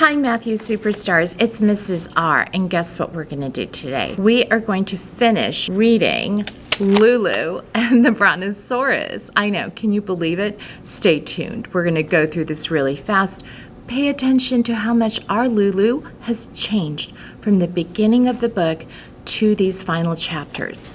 Hi Matthew Superstars, it's Mrs. R, and guess what we're going to do today? We are going to finish reading Lulu and the Brontosaurus. I know, can you believe it? Stay tuned. We're going to go through this really fast. Pay attention to how much our Lulu has changed from the beginning of the book to these final chapters.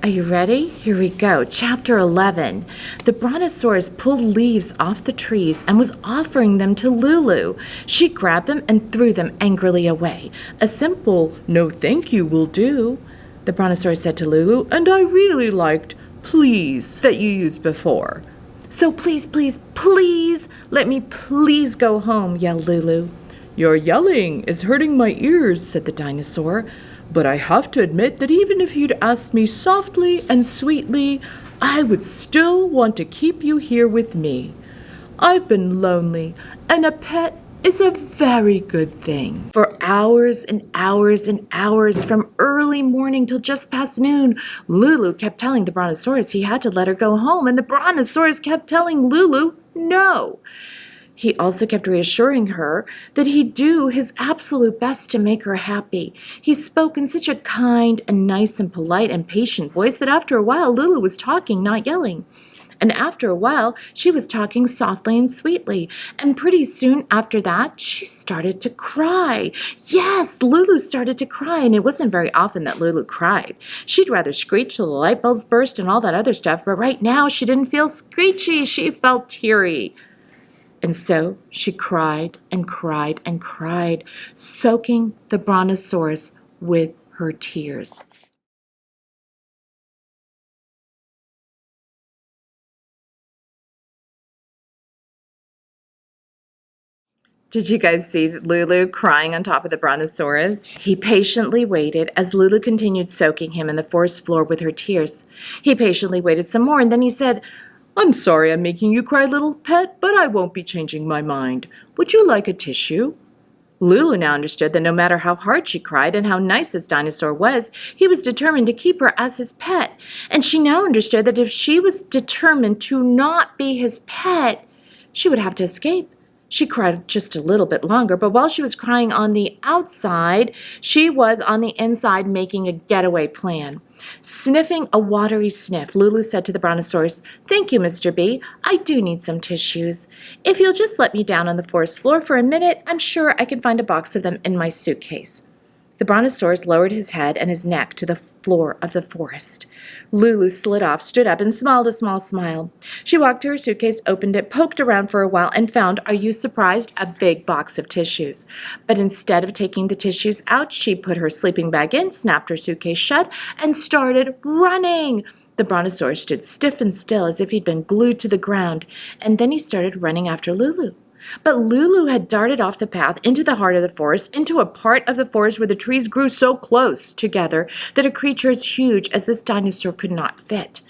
Are you ready? Here we go. Chapter 11. The Brontosaurus pulled leaves off the trees and was offering them to Lulu. She grabbed them and threw them angrily away. A simple "no thank you" will do, the Brontosaurus said to Lulu, and I really liked "please" that you used before. So please, please, please, let me please go home, yelled Lulu. Your yelling is hurting my ears, said the dinosaur. But I have to admit that even if you'd asked me softly and sweetly, I would still want to keep you here with me. I've been lonely, and a pet is a very good thing. For hours and hours and hours, from early morning till just past noon, Lulu kept telling the Brontosaurus he had to let her go home, and the Brontosaurus kept telling Lulu no. He also kept reassuring her that he'd do his absolute best to make her happy. He spoke in such a kind and nice and polite and patient voice that after a while Lulu was talking, not yelling. And after a while she was talking softly and sweetly. And pretty soon after that she started to cry. Yes, Lulu started to cry, and it wasn't very often that Lulu cried. She'd rather screech till the light bulbs burst and all that other stuff, but right now she didn't feel screechy, she felt teary. And so she cried and cried and cried, soaking the Brontosaurus with her tears. Did you guys see Lulu crying on top of the Brontosaurus? He patiently waited as Lulu continued soaking him in the forest floor with her tears. He patiently waited some more, and then he said, I'm sorry I'm making you cry, little pet, but I won't be changing my mind. Would you like a tissue? Lulu now understood that no matter how hard she cried and how nice this dinosaur was, he was determined to keep her as his pet. And she now understood that if she was determined to not be his pet, she would have to escape. She cried just a little bit longer, but while she was crying on the outside, she was on the inside making a getaway plan. Sniffing a watery sniff, Lulu said to the Brontosaurus, Thank you, Mr. B. I do need some tissues. If you'll just let me down on the forest floor for a minute, I'm sure I can find a box of them in my suitcase. The Brontosaurus lowered his head and his neck to the floor of the forest. Lulu slid off, stood up, and smiled a small smile. She walked to her suitcase, opened it, poked around for a while, and found, are you surprised, a big box of tissues. But instead of taking the tissues out, she put her sleeping bag in, snapped her suitcase shut, and started running. The Brontosaurus stood stiff and still as if he'd been glued to the ground, and then he started running after Lulu. But Lulu had darted off the path into the heart of the forest, into a part of the forest where the trees grew so close together that a creature as huge as this dinosaur could not fit.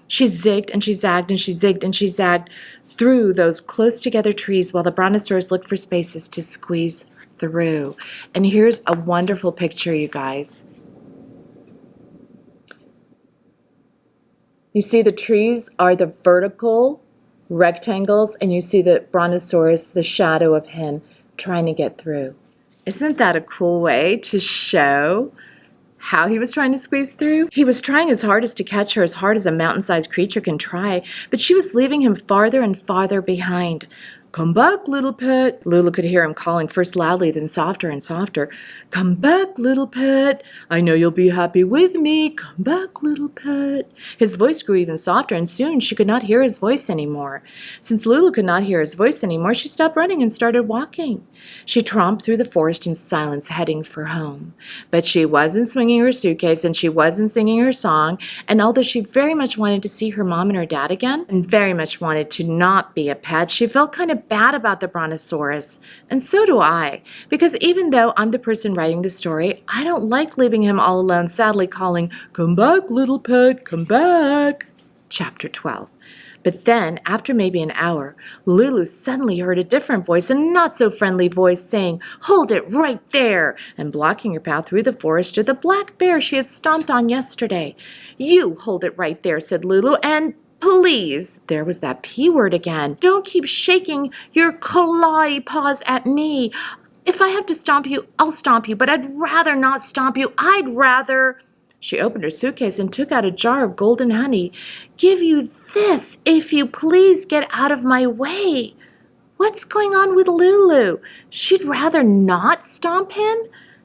She zigged and she zagged and she zigged and she zagged through those close together trees while the Brontosaurus looked for spaces to squeeze through. And here's a wonderful picture, you guys. You see the trees are the vertical rectangles, and you see the Brontosaurus, the shadow of him, trying to get through. Isn't that a cool way to show how he was trying to squeeze through? He was trying his hardest to catch her, as hard as a mountain-sized creature can try, but she was leaving him farther and farther behind. Come back, little pet. Lulu could hear him calling, first loudly, then softer and softer. Come back, little pet. I know you'll be happy with me. Come back, little pet. His voice grew even softer, and soon she could not hear his voice anymore. Since Lulu could not hear his voice anymore, she stopped running and started walking. She tromped through the forest in silence, heading for home. But she wasn't swinging her suitcase, and she wasn't singing her song, and although she very much wanted to see her mom and her dad again, and very much wanted to not be a pet, she felt kind of bad about the Brontosaurus. And so do I, because even though I'm the person writing the story, I don't like leaving him all alone, sadly calling, Come back, little pet, come back. Chapter 12. But then, after maybe an hour, Lulu suddenly heard a different voice, a not-so-friendly voice, saying, Hold it right there! And blocking her path through the forest stood the black bear she had stomped on yesterday. You hold it right there, said Lulu, and please, there was that P word again. Don't keep shaking your clawy paws at me. If I have to stomp you, I'll stomp you, but I'd rather not stomp you. I'd rather... She opened her suitcase and took out a jar of golden honey. Give you this if you please get out of my way. What's going on with Lulu? She'd rather not stomp him?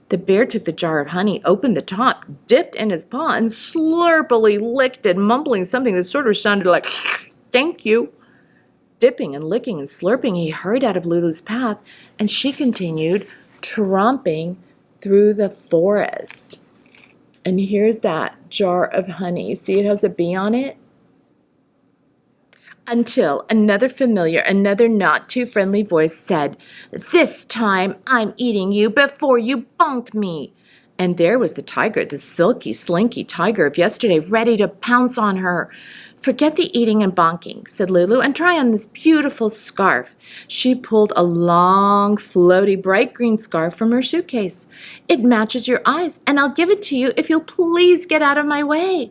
The bear took the jar of honey, opened the top, dipped in his paw, and slurpily licked it, mumbling something that sort of sounded like, thank you. Dipping and licking and slurping, he hurried out of Lulu's path, and she continued tromping through the forest. And here's that jar of honey. See, it has a bee on it? Until another familiar, another not too friendly voice said, "This time I'm eating you before you bonk me." And there was the tiger, the silky, slinky tiger of yesterday, ready to pounce on her. "Forget the eating and bonking," said Lulu, "and try on this beautiful scarf." She pulled a long, floaty, bright green scarf from her suitcase. "It matches your eyes, and I'll give it to you if you'll please get out of my way."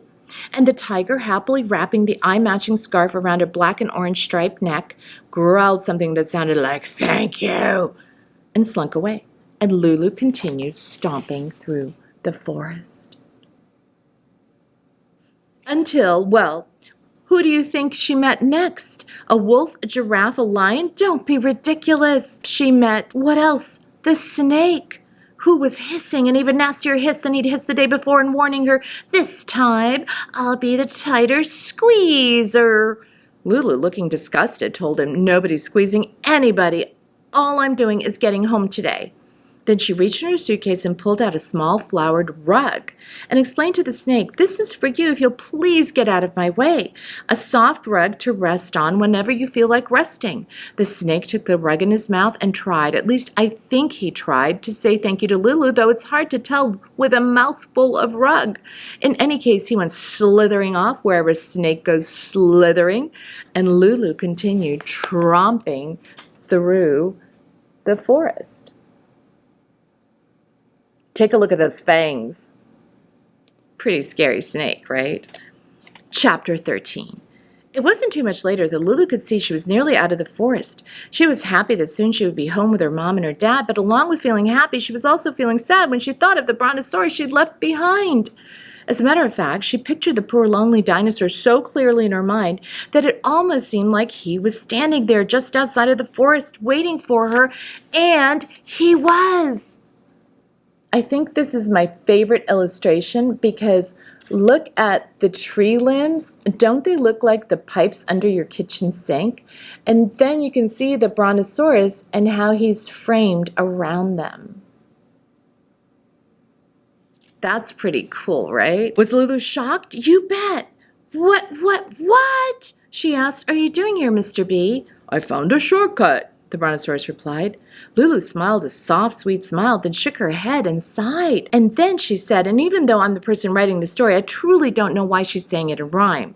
And the tiger, happily wrapping the eye-matching scarf around her black and orange striped neck, growled something that sounded like, "Thank you," and slunk away. And Lulu continued stomping through the forest. Until, well, who do you think she met next? A wolf, a giraffe, a lion? Don't be ridiculous. She met, what else? The snake, who was hissing an even nastier hiss than he'd hissed the day before and warning her, "This time I'll be the tighter squeezer." Lulu, looking disgusted, told him, "Nobody's squeezing anybody. All I'm doing is getting home today." Then she reached in her suitcase and pulled out a small flowered rug and explained to the snake, "This is for you if you'll please get out of my way. A soft rug to rest on whenever you feel like resting." The snake took the rug in his mouth and tried, at least I think he tried, to say thank you to Lulu, though it's hard to tell with a mouthful of rug. In any case, he went slithering off wherever a snake goes slithering, and Lulu continued tromping through the forest. Take a look at those fangs. Pretty scary snake, right? Chapter 13. It wasn't too much later that Lulu could see she was nearly out of the forest. She was happy that soon she would be home with her mom and her dad, but along with feeling happy, she was also feeling sad when she thought of the brontosaurus she'd left behind. As a matter of fact, she pictured the poor lonely dinosaur so clearly in her mind that it almost seemed like he was standing there just outside of the forest waiting for her, and he was. I think this is my favorite illustration because look at the tree limbs. Don't they look like the pipes under your kitchen sink? And then you can see the brontosaurus and how he's framed around them. That's pretty cool, right? Was Lulu shocked? You bet. What? She asked. "Are you doing here, Mr. B?" "I found a shortcut," the brontosaurus replied. Lulu smiled a soft, sweet smile, then shook her head and sighed. And then she said, and even though I'm the person writing the story, I truly don't know why she's saying it in rhyme.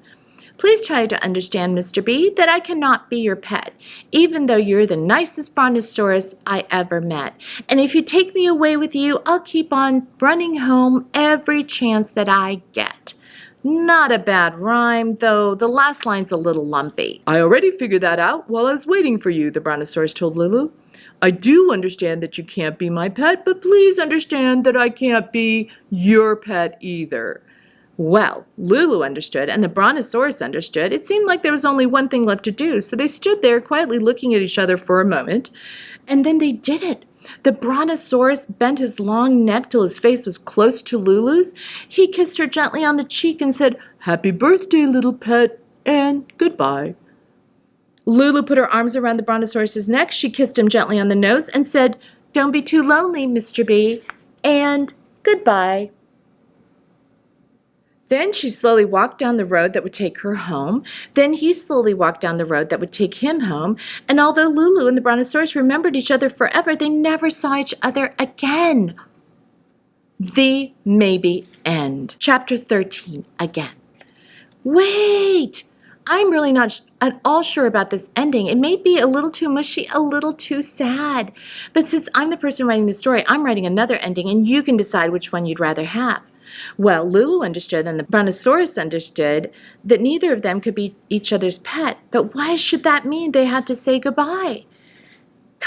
"Please try to understand, Mr. B, that I cannot be your pet, even though you're the nicest brontosaurus I ever met. And if you take me away with you, I'll keep on running home every chance that I get." Not a bad rhyme, though the last line's a little lumpy. "I already figured that out while I was waiting for you," the brontosaurus told Lulu. "I do understand that you can't be my pet, but please understand that I can't be your pet either." Well, Lulu understood, and the brontosaurus understood. It seemed like there was only one thing left to do, so they stood there quietly looking at each other for a moment, and then they did it. The brontosaurus bent his long neck till his face was close to Lulu's. He kissed her gently on the cheek and said, "Happy birthday, little pet, and goodbye." Lulu put her arms around the brontosaurus's neck. She kissed him gently on the nose and said, "Don't be too lonely, Mr. B, and goodbye." Then she slowly walked down the road that would take her home. Then he slowly walked down the road that would take him home. And although Lulu and the brontosaurus remembered each other forever, they never saw each other again. The maybe end. Chapter 13 again. Wait! I'm really not at all sure about this ending. It may be a little too mushy, a little too sad. But since I'm the person writing the story, I'm writing another ending, and you can decide which one you'd rather have. Well, Lulu understood and the brontosaurus understood that neither of them could be each other's pet. But why should that mean they had to say goodbye?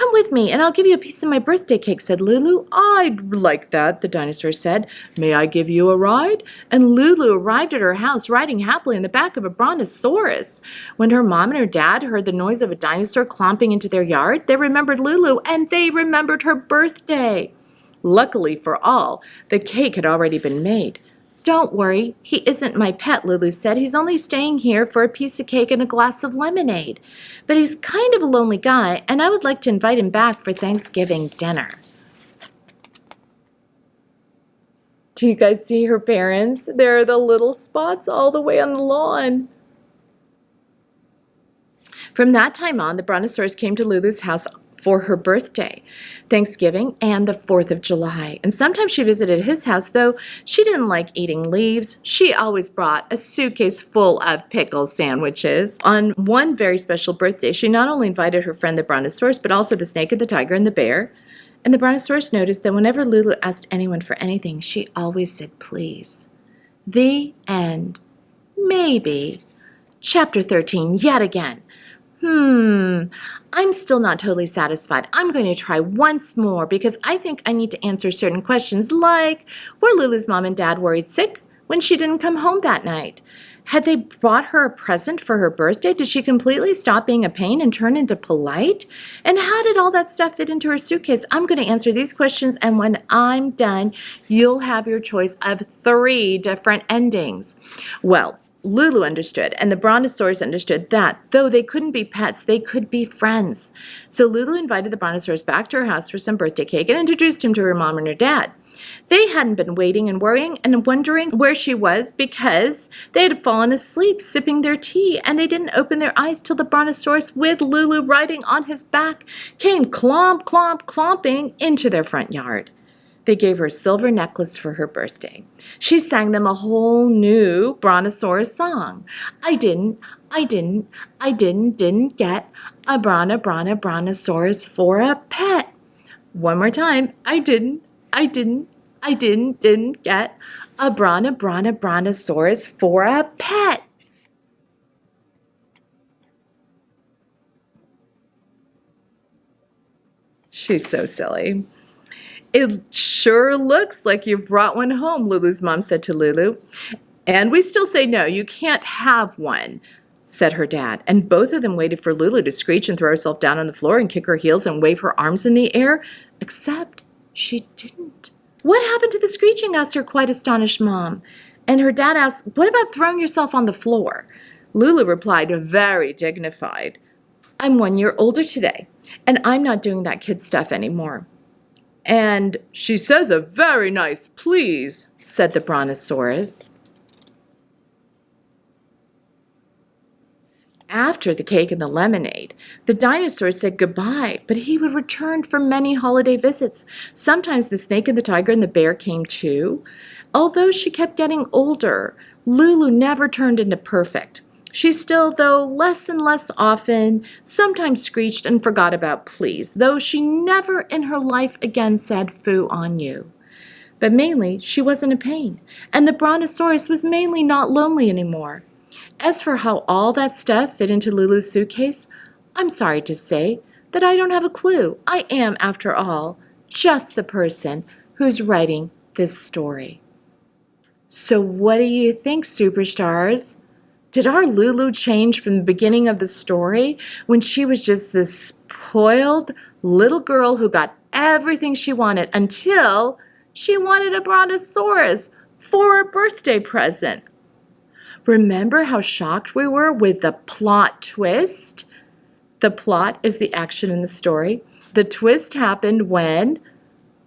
Come with me, and I'll give you a piece of my birthday cake, said Lulu. I'd like that, the dinosaur said. May I give you a ride? And Lulu arrived at her house riding happily in the back of a brontosaurus. When her mom and her dad heard the noise of a dinosaur clomping into their yard, they remembered Lulu, and they remembered her birthday. Luckily for all, the cake had already been made. Don't worry, he isn't my pet, Lulu said. He's only staying here for a piece of cake and a glass of lemonade. But he's kind of a lonely guy, and I would like to invite him back for Thanksgiving dinner. Do you guys see her parents? There are the little spots all the way on the lawn. From that time on, the Brontosaurus came to Lulu's house for her birthday, Thanksgiving, and the 4th of July. And sometimes she visited his house, though she didn't like eating leaves. She always brought a suitcase full of pickle sandwiches. On one very special birthday, she not only invited her friend the Brontosaurus, but also the snake and the tiger and the bear. And the Brontosaurus noticed that whenever Lulu asked anyone for anything, she always said please. The end. Maybe. Chapter 13, yet again. I'm still not totally satisfied. I'm going to try once more because I think I need to answer certain questions like, were Lulu's mom and dad worried sick when she didn't come home that night? Had they brought her a present for her birthday? Did she completely stop being a pain and turn into polite? And how did all that stuff fit into her suitcase? I'm going to answer these questions, and when I'm done, you'll have your choice of 3 different endings. Well, Lulu understood, and the Brontosaurus understood that, though they couldn't be pets, they could be friends. So Lulu invited the Brontosaurus back to her house for some birthday cake and introduced him to her mom and her dad. They hadn't been waiting and worrying and wondering where she was because they had fallen asleep sipping their tea, and they didn't open their eyes till the Brontosaurus, with Lulu riding on his back, came clomp, clomp, clomping into their front yard. They gave her a silver necklace for her birthday. She sang them a whole new Brontosaurus song. I didn't get a Brontosaurus for a pet. One more time. I didn't get a Brontosaurus for a pet. She's so silly. It sure looks like you've brought one home, Lulu's mom said to Lulu. And we still say no, you can't have one, said her dad. And both of them waited for Lulu to screech and throw herself down on the floor and kick her heels and wave her arms in the air, except she didn't. What happened to the screeching? Asked her quite astonished mom. And her dad asked, what about throwing yourself on the floor? Lulu replied, very dignified, I'm 1 year older today, and I'm not doing that kid stuff anymore. And she says a very nice please, said the Brontosaurus. After the cake and the lemonade, the dinosaur said goodbye, but he would return for many holiday visits. Sometimes the snake and the tiger and the bear came too. Although she kept getting older, Lulu never turned into perfect. She still, though less and less often, sometimes screeched and forgot about please, though she never in her life again said foo on you. But mainly, she wasn't a pain, and the Brontosaurus was mainly not lonely anymore. As for how all that stuff fit into Lulu's suitcase, I'm sorry to say that I don't have a clue. I am, after all, just the person who's writing this story. So what do you think, superstars? Did our Lulu change from the beginning of the story when she was just this spoiled little girl who got everything she wanted until she wanted a Brontosaurus for a birthday present? Remember how shocked we were with the plot twist? The plot is the action in the story. The twist happened when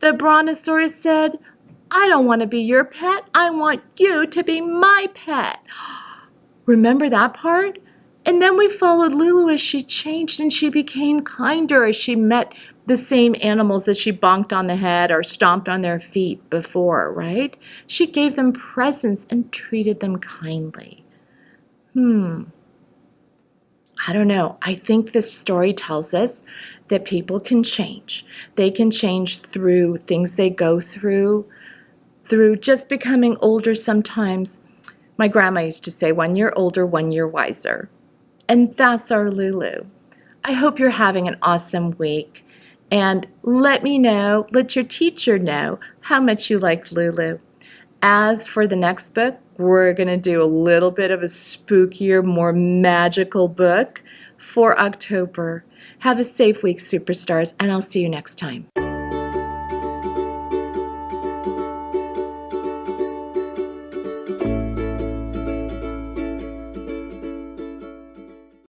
the Brontosaurus said, I don't want to be your pet. I want you to be my pet. Remember that part? And then we followed Lulu as she changed and she became kinder as she met the same animals that she bonked on the head or stomped on their feet before, right? She gave them presents and treated them kindly. I don't know. I think this story tells us that people can change. They can change through things they go through just becoming older sometimes. My grandma used to say, 1 year older, 1 year wiser. And that's our Lulu. I hope you're having an awesome week. And let me know, let your teacher know how much you liked Lulu. As for the next book, we're going to do a little bit of a spookier, more magical book for October. Have a safe week, superstars, and I'll see you next time.